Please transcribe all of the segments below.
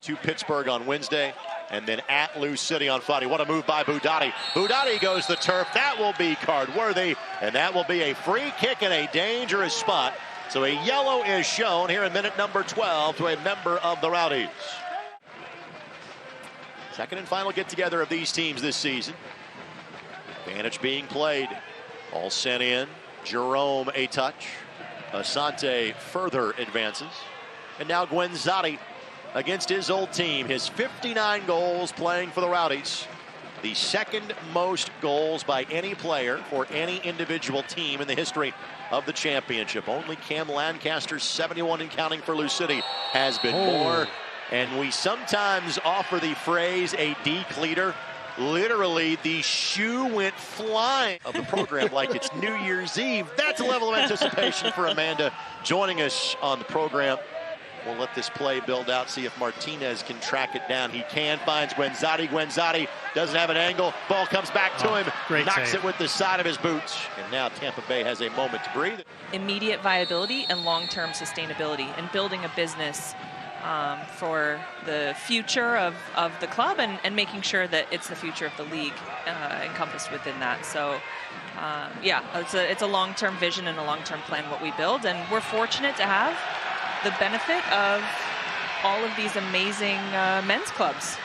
to Pittsburgh on Wednesday, and then at Lou City on Friday. What a move by Boudadi. Boudadi goes to the turf. That will be card worthy, and that will be a free kick in a dangerous spot. So a yellow is shown here in minute number 12 to a member of the Rowdies. Second and final get-together of these teams this season. Advantage being played. All sent in. Jerome a touch. Asante further advances. And now Guenzatti against his old team. His 59 goals playing for the Rowdies. The second most goals by any player for any individual team in the history of the championship. Only Cam Lancaster's 71 and counting for Lou City has been more. And we sometimes offer the phrase a decleater. Literally, the shoe went flying of the program like it's New Year's Eve. That's a level of anticipation for Amanda joining us on the program. We'll let this play build out, see if Martínez can track it down. He can, finds Guenzatti. Guenzatti doesn't have an angle. Ball comes back to him. Knocks it with the side of his boots. And now Tampa Bay has a moment to breathe. Immediate viability and long-term sustainability, and building a business for the future of the club, and making sure that it's the future of the league encompassed within that. So yeah, it's a long-term vision and a long-term plan what we build, and we're fortunate to have the benefit of all of these amazing men's clubs.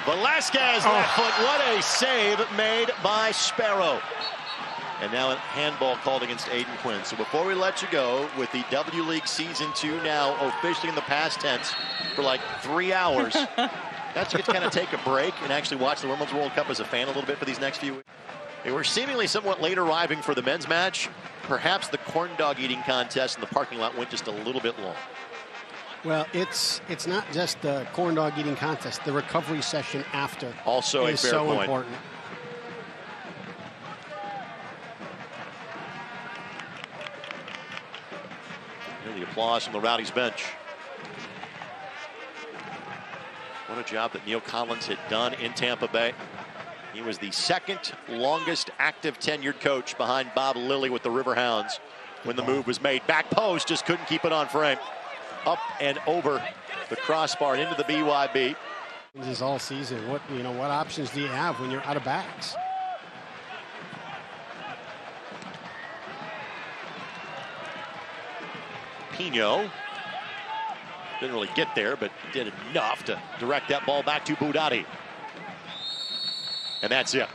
Velásquez left foot. What a save made by Sparrow. And now a handball called against Aodhan Quinn. So before we let you go, with the W League Season 2 now officially in the past tense for like 3 hours, that's you get to kind of take a break and actually watch the Women's World Cup as a fan a little bit for these next few weeks. They were seemingly somewhat late arriving for the men's match. Perhaps the corn dog eating contest in the parking lot went just a little bit long. Well, it's not just the corn dog eating contest. The recovery session after also is a fair so point. Important. The applause from the Rowdies bench. What a job that Neil Collins had done in Tampa Bay. He was the second longest active tenured coach behind Bob Lilly with the Riverhounds when the move was made. Back post, just couldn't keep it on frame. Up and over the crossbar and into the BYB. This is all season. What options do you have when you're out of backs? Pino didn't really get there, but did enough to direct that ball back to Boudadi. And that's it.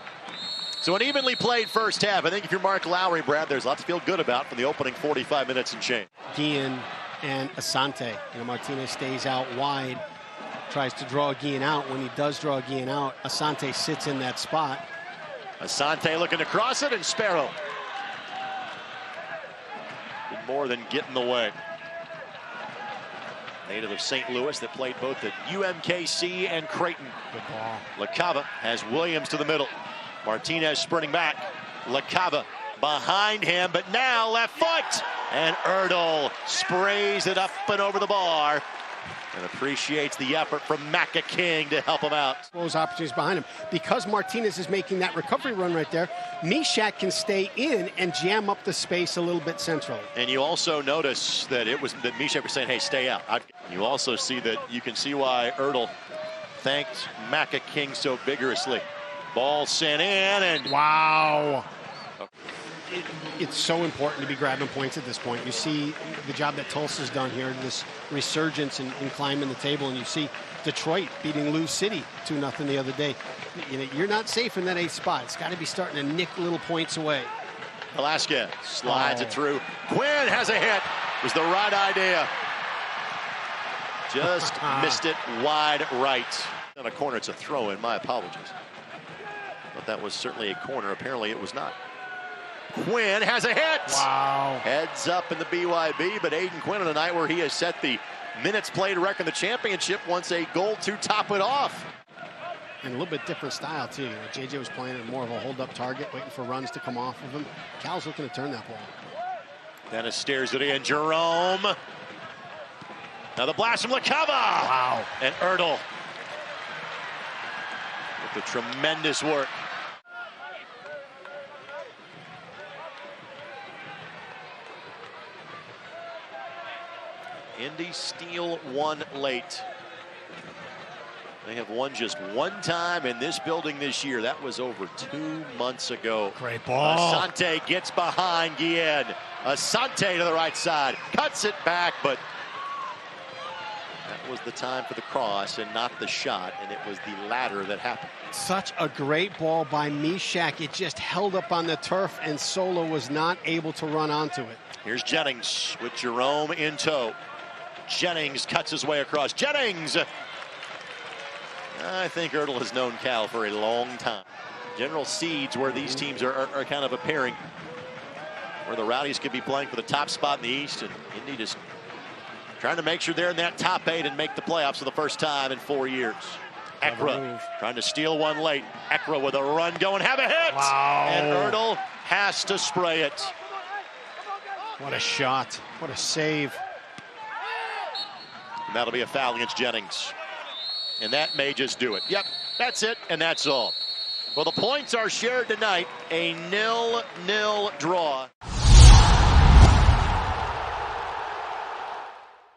So an evenly played first half. I think if you're Mark Lowry, Brad, there's lots to feel good about from the opening 45 minutes and change. Guillén and Asante. Martínez stays out wide, tries to draw Guillén out. When he does draw Guillén out, Asante sits in that spot. Asante looking to cross it, and Sparrow did more than get in the way. Native of St. Louis that played both at UMKC and Creighton. Good ball. LaCava has Williams to the middle. Martínez sprinting back. LaCava behind him, but now left foot. And Oettl sprays it up and over the bar and appreciates the effort from Mechack to help him out. Those opportunities behind him. Because Martínez is making that recovery run right there, Mechack can stay in and jam up the space a little bit central. And you also notice that that Mechack was saying, hey, stay out. You also see that you can see why Oettl thanked Mechack so vigorously. Ball sent in, and wow. It's so important to be grabbing points at this point. You see the job that Tulsa's done here, this resurgence in climbing the table, and you see Detroit beating Lou City 2-0 the other day. You're not safe in that 8th spot. It's got to be starting to nick little points away. Velásquez slides it through. Quinn has a hit. It was the right idea. Just missed it wide right. On a corner, it's a throw in. My apologies. But that was certainly a corner. Apparently it was not. Quinn has a hit. Wow. Heads up in the BYB, but Aodhan Quinn on a night where he has set the minutes played record in the championship wants a goal to top it off. And a little bit different style, too. JJ was playing more of a hold-up target, waiting for runs to come off of him. Cal's looking to turn that ball. Dennis stares it in. Jerome. Now the blast from LaCava. Wow. And Oettl with the tremendous work. Indy steal one late. They have won just one time in this building this year. That was over 2 months ago. Great ball. Asante gets behind Guillén. Asante to the right side. Cuts it back, but that was the time for the cross and not the shot, and it was the latter that happened. Such a great ball by Mechack. It just held up on the turf, and Solo was not able to run onto it. Here's Jennings with Jerome in tow. Jennings cuts his way across. Jennings! I think Oettl has known Cal for a long time. General seeds where these teams are kind of appearing, where the Rowdies could be playing for the top spot in the East, and Indy just trying to make sure they're in that top 8 and make the playoffs for the first time in 4 years. Ekra trying to steal one late. Ekra with a run going, have a hit! Wow. And Oettl has to spray it. What a shot. What a save. And that'll be a foul against Jennings. And that may just do it. Yep, that's it, and that's all. Well, the points are shared tonight. A 0-0 draw.